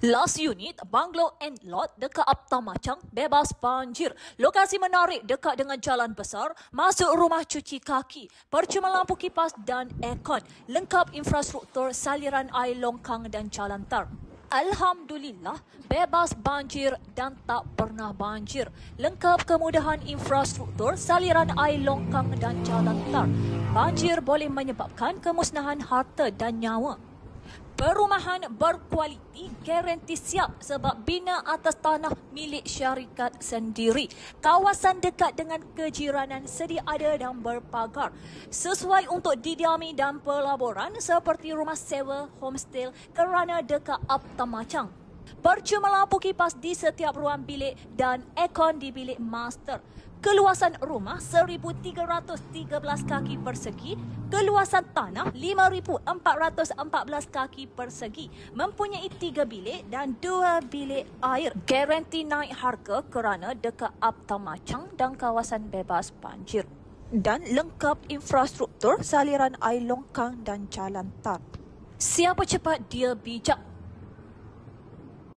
Last unit, Bungalow and Lot dekat Apta Macang bebas banjir. Lokasi menarik dekat dengan jalan besar, masuk rumah cuci kaki, percuma lampu kipas dan aircon. Lengkap infrastruktur saliran air longkang dan jalan tar. Alhamdulillah, bebas banjir dan tak pernah banjir. Lengkap kemudahan infrastruktur saliran air longkang dan jalan tar. Banjir boleh menyebabkan kemusnahan harta dan nyawa. Perumahan berkualiti garanti siap sebab bina atas tanah milik syarikat sendiri. Kawasan dekat dengan kejiranan sedia ada dan berpagar. Sesuai untuk didiami dan pelaburan seperti rumah sewa, homestay kerana dekat Apta Macang. Percuma lampu kipas di setiap ruang bilik dan aircon di bilik master. Keluasan rumah 1,313 kaki persegi, keluasan tanah 5,414 kaki persegi, mempunyai 3 bilik dan 2 bilik air. Garanti naik harga kerana dekat Apta Macang dan kawasan bebas banjir. Dan lengkap infrastruktur saliran air longkang dan jalan tar. Siapa cepat dia bijak.